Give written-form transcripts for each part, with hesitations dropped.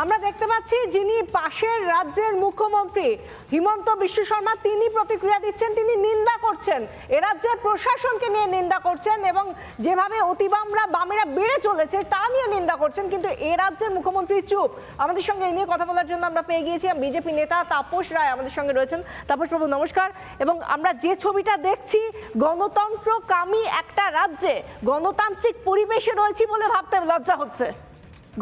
আমরা দেখতে পাচ্ছি যিনি পাশের রাজ্যের মুখ্যমন্ত্রী হিমন্ত বিশ্ব শর্মা তিনি প্রতিক্রিয়া দিচ্ছেন, তিনি নিন্দা করছেন, এ রাজ্যের প্রশাসনকে নিয়ে নিন্দা করছেন এবং যেভাবে বামেরা বেড়ে চলেছে তা নিয়ে নিন্দা করছেন, কিন্তু এ রাজ্যের মুখ্যমন্ত্রী চুপ। আমাদের সঙ্গে এই নিয়ে কথা বলার জন্য আমরা পেয়ে গিয়েছি বিজেপি নেতা তাপস রায় আমাদের সঙ্গে রয়েছেন। তাপস বাবু নমস্কার। এবং আমরা যে ছবিটা দেখছি, গণতন্ত্রকামী একটা রাজ্যে গণতান্ত্রিক পরিবেশে রয়েছি বলে ভাবতে লজ্জা হচ্ছে।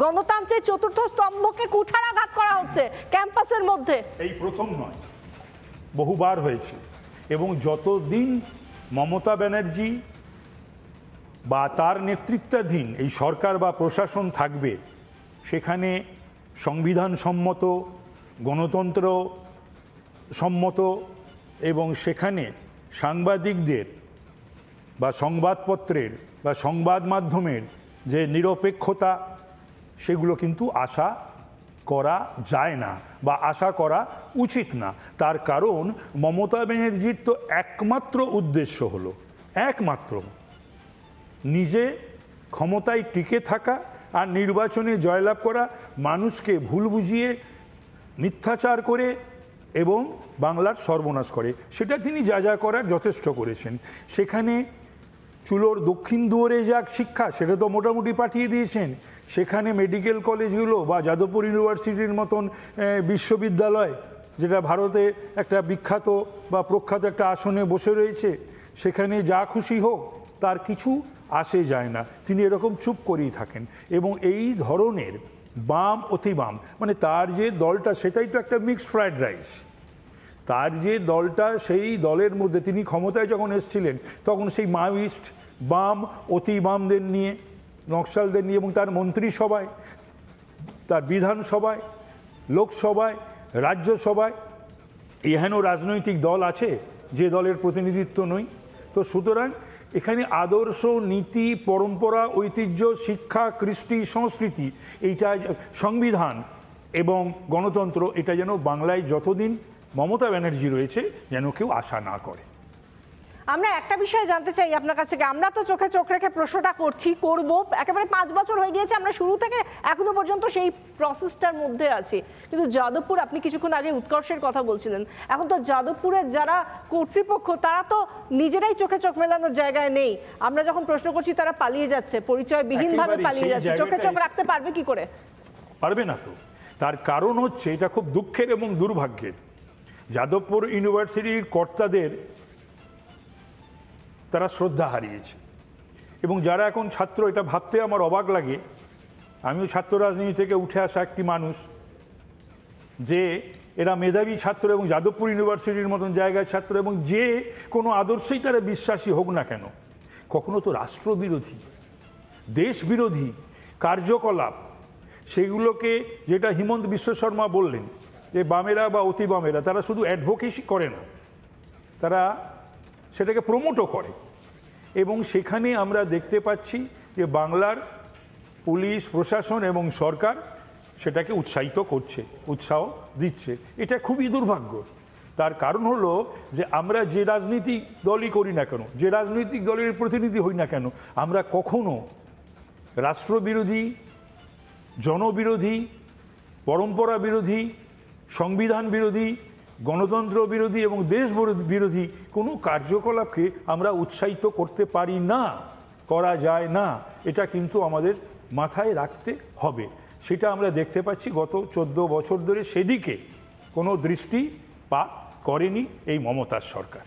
গণতন্ত্রের চতুর্থ স্তম্ভকে কুঠারাঘাত করা হচ্ছে ক্যাম্পাসের মধ্যে। এই প্রথম নয়, বহুবার হয়েছে। এবং যতদিন মমতা ব্যানার্জি বা তার নেতৃত্বাধীন এই সরকার বা প্রশাসন থাকবে, সেখানে সংবিধান সম্মত, গণতন্ত্র সম্মত এবং সেখানে সাংবাদিকদের বা সংবাদপত্রের বা সংবাদ মাধ্যমের যে নিরপেক্ষতা, সেগুলো কিন্তু আশা করা যায় না বা আশা করা উচিত না। তার কারণ মমতা ব্যানার্জির তো একমাত্র উদ্দেশ্য হলো, একমাত্র নিজে ক্ষমতায় টিকে থাকা আর নির্বাচনে জয়লাভ করা, মানুষকে ভুল বুঝিয়ে মিথ্যাচার করে এবং বাংলার সর্বনাশ করে। সেটা তিনি যা যা করার যথেষ্ট করেছেন। সেখানে চুলোর দক্ষিণ দুয়ারে যাক শিক্ষা, সেটা তো মোটামুটি পাঠিয়ে দিয়েছেন। সেখানে মেডিকেল কলেজগুলো বা যাদবপুর ইউনিভার্সিটির মতন বিশ্ববিদ্যালয়, যেটা ভারতে একটা বিখ্যাত বা প্রখ্যাত একটা আসনে বসে রয়েছে, সেখানে যা খুশি হোক তার কিছু আসে যায় না, তিনি এরকম চুপ করেই থাকেন। এবং এই ধরনের বাম অতি বাম, মানে তার যে দলটা সেটাই তো একটা মিক্সড ফ্রাইড রাইস। তার যে দলটা, সেই দলের মধ্যে তিনি ক্ষমতায় যখন এসেছিলেন তখন সেই মাওয়িস্ট বাম অতি বামদের নিয়ে, নকশালদের নিয়ে এবং তার মন্ত্রিসভায়, তার বিধানসভায়, লোকসভায়, রাজ্যসভায় এহেন রাজনৈতিক দল আছে যে দলের প্রতিনিধিত্ব নই। তো সুতরাং এখানে আদর্শ, নীতি, পরম্পরা, ঐতিহ্য, শিক্ষা, কৃষ্টি, সংস্কৃতি, এইটা সংবিধান এবং গণতন্ত্র, এটা যেন বাংলায় যতদিন মমতা ব্যানার্জি রয়েছে যেন কেউ আশা না করে। আমরা একটা বিষয় জানতে চাই আপনার কাছ থেকে। আমরা তো চোখে চোখ রেখে প্রশ্নটা করব, একেবারে 5 বছর হয়ে গিয়েছে, আমরা শুরু থেকে এখনো পর্যন্ত সেই প্রসেসটার মধ্যে আছি। কিন্তু যাদবপুর, আপনি কিছুক্ষণ আগে উৎকর্ষের কথা বলছিলেন, এখন তো যাদবপুরের যারা কর্তৃপক্ষ তারা তো নিজেরাই চোখে চোখ মেলানোর জায়গায় নেই। আমরা যখন প্রশ্ন করছি তারা পালিয়ে যাচ্ছে, পরিচয়বিহীনভাবে পালিয়ে যাচ্ছে। চোখে চোখ রাখতে পারবে কি করে? পারবে না তো। তার কারণ হচ্ছে, এটা খুব দুঃখের এবং দুর্ভাগ্যের, যাদবপুর ইউনিভার্সিটির কর্তাদের তারা শ্রদ্ধা হারিয়েছে। এবং যারা এখন ছাত্র, এটা ভাবতে আমার অবাক লাগে, আমিও ছাত্র রাজনীতি থেকে উঠে আসা একটি মানুষ, যে এরা মেধাবী ছাত্র এবং যাদবপুর ইউনিভার্সিটির মতন জায়গায় ছাত্র, এবং যে কোনো আদর্শেই তারা বিশ্বাসী হোক না কেন, কখনো তো রাষ্ট্রবিরোধী, দেশবিরোধী কার্যকলাপ, সেগুলোকে, যেটা হিমন্ত বিশ্ব শর্মা বললেন যে বামেরা বা অতি বামেরা, তারা শুধু অ্যাডভোকেসি করে না, তারা সেটাকে প্রমোটও করে। এবং সেখানে আমরা দেখতে পাচ্ছি যে বাংলার পুলিশ প্রশাসন এবং সরকার সেটাকে উৎসাহিত করছে, উৎসাহ দিচ্ছে। এটা খুবই দুর্ভাগ্য। তার কারণ হলো যে আমরা যে রাজনৈতিক দলই করি না কেন, যে রাজনৈতিক দলের প্রতিনিধি হই না কেন, আমরা কখনো রাষ্ট্রবিরোধী, জনবিরোধী, পরম্পরা বিরোধী, সংবিধান বিরোধী, গণতন্ত্র বিরোধী এবং দেশ বিরোধী কোনো কার্যকলাপকে আমরা উৎসাহিত করতে পারি না, করা যায় না। এটা কিন্তু আমাদের মাথায় রাখতে হবে। সেটা আমরা দেখতে পাচ্ছি গত 14 বছর ধরে সেদিকে কোনো দৃষ্টিপাত করেনি এই মমতার সরকার।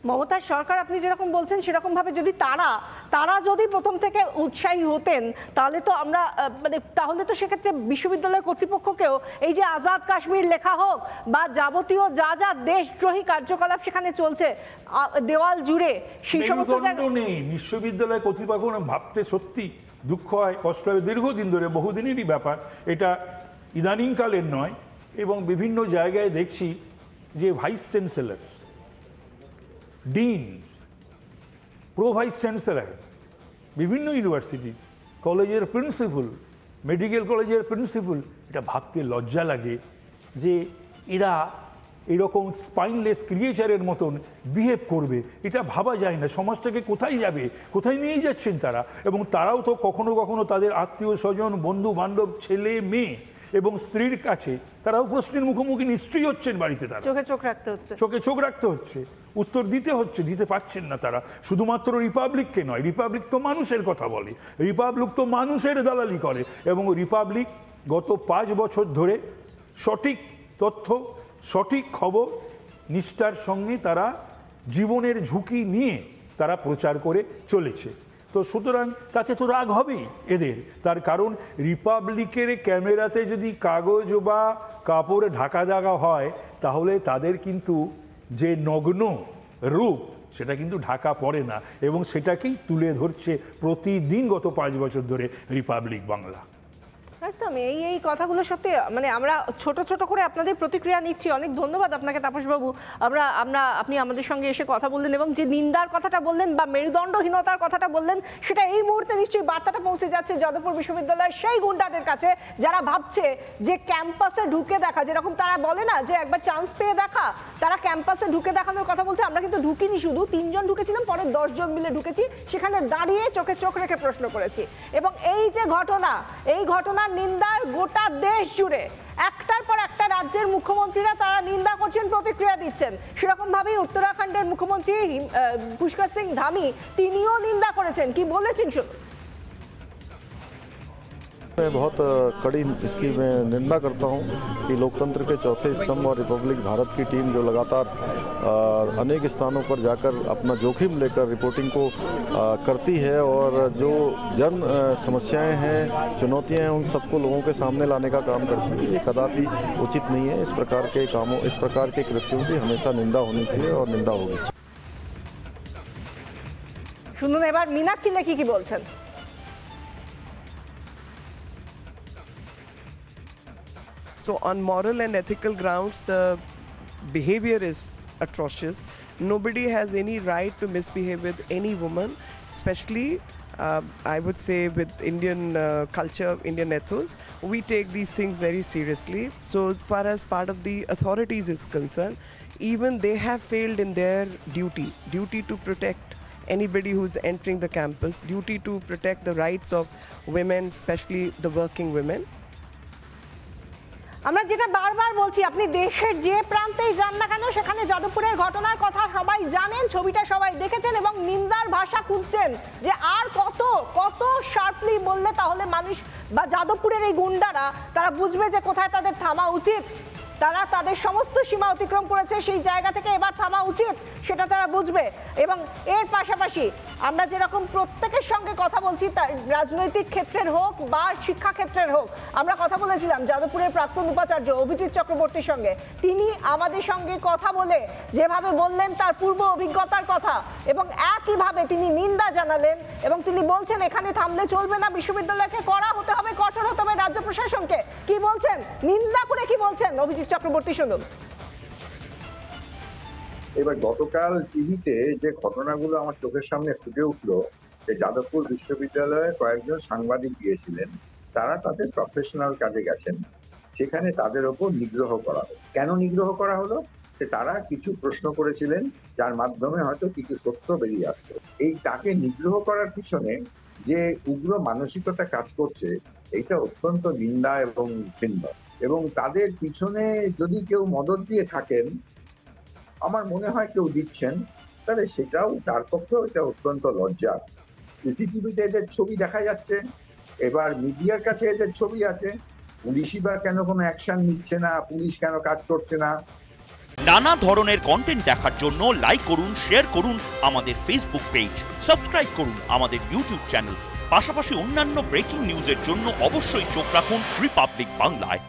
মমতার সরকার, আপনি যেরকম বলছেন সেরকমভাবে যদি তারা যদি প্রথম থেকে উৎসাহী হতেন, তাহলে তো আমরা তাহলে তো সেক্ষেত্রে বিশ্ববিদ্যালয় কর্তৃপক্ষকেও এই যে আজাদ কাশ্মীর লেখা হোক বা যাবতীয় যা যা দেশদ্রোহী কার্যকলাপ সেখানে চলছে দেওয়াল জুড়ে, সেই সমস্ত নেই। বিশ্ববিদ্যালয় কর্তৃপক্ষ ভাবতে সত্যি দুঃখ হয়, কষ্ট হয়, দীর্ঘদিন ধরে, বহুদিনেরই ব্যাপার, এটা ইদানিংকালের নয়। এবং বিভিন্ন জায়গায় দেখছি যে vice chancellor, deans, pro vice chancellor, বিভিন্ন ইউনিভার্সিটি কলেজের প্রিন্সিপাল, মেডিকেল কলেজের প্রিন্সিপাল, এটা ভাবতে লজ্জা লাগে যে এরা এরকম স্পাইনলেস ক্রিয়েচারের মতন বিহেভ করবে। এটা ভাবা যায় না। সমাজটাকে কোথায় যাবে, কোথায় নিয়ে যাচ্ছেন তারা? এবং তারাও তো কখনো কখনো তাদের আত্মীয় স্বজন, বন্ধু বান্ধব, ছেলে মেয়ে এবং স্ত্রীর কাছে তারাও প্রশ্নের মুখোমুখি নিশ্চয়ই হচ্ছেন, বাড়িতে তারা চোখে চোখ রাখতে হচ্ছে, চোখে চোখ রাখতে হচ্ছে, উত্তর দিতে হচ্ছে, দিতে পারছেন না তারা। শুধুমাত্র রিপাবলিককে নয়, রিপাবলিক তো মানুষের কথা বলে, রিপাবলিক তো মানুষের দালালি করে, এবং রিপাবলিক গত 5 বছর ধরে সঠিক তথ্য, সঠিক খবর নিষ্ঠার সঙ্গে তারা জীবনের ঝুঁকি নিয়ে তারা প্রচার করে চলেছে। তো সুতরাং তাতে তো রাগ হবেই এদের, তার কারণ রিপাবলিকের ক্যামেরাতে যদি কাগজ বা কাপড়ে ঢাকা দেওয়া হয় তাহলে তাদের কিন্তু যে নগ্ন রূপ সেটা কিন্তু ঢাকা পড়ে না, এবং সেটাকেই তুলে ধরছে প্রতিদিন গত 5 বছর ধরে রিপাবলিক বাংলা। একদম এই কথাগুলো সত্যি, মানে আমরা ছোট ছোট করে আপনাদের প্রতিক্রিয়া নিচ্ছি। অনেক ধন্যবাদ আপনাকে তাপসবাবু। আপনি আমাদের সঙ্গে এসে কথা বললেন এবং যে নিন্দার কথাটা বললেন বা মেরুদণ্ডহীনতার কথাটা বললেন, সেটা এই মুহূর্তে নিশ্চয়ই বার্তাটা পৌঁছে যাচ্ছে যাদবপুর বিশ্ববিদ্যালয়ের সেই গুন্ডাদের কাছে যারা ভাবছে যে ক্যাম্পাসে ঢুকে দেখা, যেরকম তারা বলে না যে একবার চান্স পেয়ে দেখা, তারা ক্যাম্পাসে ঢুকে দেখানোর কথা বলছে। আমরা কিন্তু ঢুকিনি, শুধু 3 জন ঢুকেছিলাম, পরে 10 জন মিলে ঢুকেছি, সেখানে দাঁড়িয়ে চোখে চোখ রেখে প্রশ্ন করেছি। এবং এই যে ঘটনা, এই ঘটনার নিন্দার গোটা দেশ জুড়ে একটার পর একটা রাজ্যের মুখ্যমন্ত্রীরা তারা নিন্দা করছেন, প্রতিক্রিয়া দিচ্ছেন। সেরকম ভাবেই উত্তরাখণ্ডের মুখ্যমন্ত্রী পুষ্কর সিং ধামি তিনিও নিন্দা করেছেন। কি বলেছেন শুনুন। मैं बहुत कड़ी इसकी मैं निंदा करता हूं कि लोकतंत्र के चौथे स्तंभ और रिपब्लिक भारत की टीम जो लगातार अनेक स्थानों पर जाकर अपना जोखिम लेकर रिपोर्टिंग को करती है और जो जन समस्याएं हैं, चुनौतियां हैं, उन सबको लोगों के सामने लाने का काम करती है। ये कदापि उचित नहीं है। इस प्रकार के कामों, इस प्रकार के कृत्यों की हमेशा निंदा होनी चाहिए और निंदा होगी। শুনুন এবার মীনাক্ষী লেখি কি বলছেন। So on moral and ethical grounds, the behavior is atrocious. Nobody has any right to misbehave with any woman, especially I would say with Indian culture, Indian ethos. We take these things very seriously. So far as part of the authorities is concerned, even they have failed in their duty to protect anybody who's entering the campus, duty to protect the rights of women, especially the working women. আমরা যেটা বারবার বলছি, আপনি দেশের যে প্রান্তেই যান না কেন সেখানে যাদবপুরের ঘটনার কথা সবাই জানেন, ছবিটা সবাই দেখেছেন এবং নিন্দার ভাষা খুঁজছেন যে আর কত কত শার্পলি বললে তাহলে মানুষ বা যাদবপুরের এই গুন্ডারা তারা বুঝবে যে কোথায় তাদের থামা উচিত। তারা তাদের সমস্ত সীমা অতিক্রম করেছে, সেই জায়গা থেকে এবার থামা উচিত সেটা তারা বুঝবে। এবং এর পাশাপাশি আমরা যেরকম প্রত্যেকের সঙ্গে কথা বলছি, তার রাজনৈতিক ক্ষেত্রের হোক বা শিক্ষা ক্ষেত্রের হোক, আমরা কথা বলেছিলাম যাদবপুরের প্রাক্তন উপাচার্য অভিজিৎ চক্রবর্তীর সঙ্গে। তিনি আমাদের সঙ্গে কথা বলে যেভাবে বললেন তার পূর্ব অভিজ্ঞতার কথা এবং একইভাবে তিনি নিন্দা জানালেন এবং তিনি বলছেন এখানে থামলে চলবে না, বিশ্ববিদ্যালয়কে কড়া হতে হবে, কঠোর হতে হবে রাজ্য প্রশাসনকে। কি বলছেন, নিন্দা করে কি বলছেন অভিজিৎ চক্রবর্তী, শুনুন। এবার গতকাল টিভিতে যে ঘটনাগুলো আমার চোখের সামনে ফুটে উঠলো, যে যাদবপুর বিশ্ববিদ্যালয়ে কয়েকজন সাংবাদিক গিয়েছিলেন, তারা তাদের প্রফেশনাল কাজে গেছেন, সেখানে তাদের ওপর নিগ্রহ করা হলো। কেন নিগ্রহ করা হলো? যে তারা কিছু প্রশ্ন করেছিলেন যার মাধ্যমে হয়তো কিছু সত্য বেরিয়ে আসতো। এই তাকে নিগ্রহ করার পিছনে যে উগ্র মানসিকতা কাজ করছে, এইটা অত্যন্ত নিন্দা এবং ঘৃণ্য। এবং তাদের পিছনে যদি কেউ মদত দিয়ে থাকেন, আমার মনে হয় কেউ দিচ্ছেন, তাহলে সেটাও তার পক্ষেও এটা অত্যন্ত লজ্জা। সিসিটিভিতে এদের ছবি দেখা যাচ্ছে, এবার মিডিয়ার কাছে এদের ছবি আছে, পুলিশই বা কেন কোনো অ্যাকশন নিচ্ছে না, পুলিশ কেন কাজ করছে না। নানা ধরনের কন্টেন্ট দেখার জন্য লাইক করুন, শেয়ার করুন আমাদের ফেসবুক পেজ, সাবস্ক্রাইব করুন আমাদের ইউটিউব চ্যানেল। পাশাপাশি অন্যান্য ব্রেকিং নিউজের জন্য অবশ্যই চোখ রাখুন রিপাবলিক বাংলায়।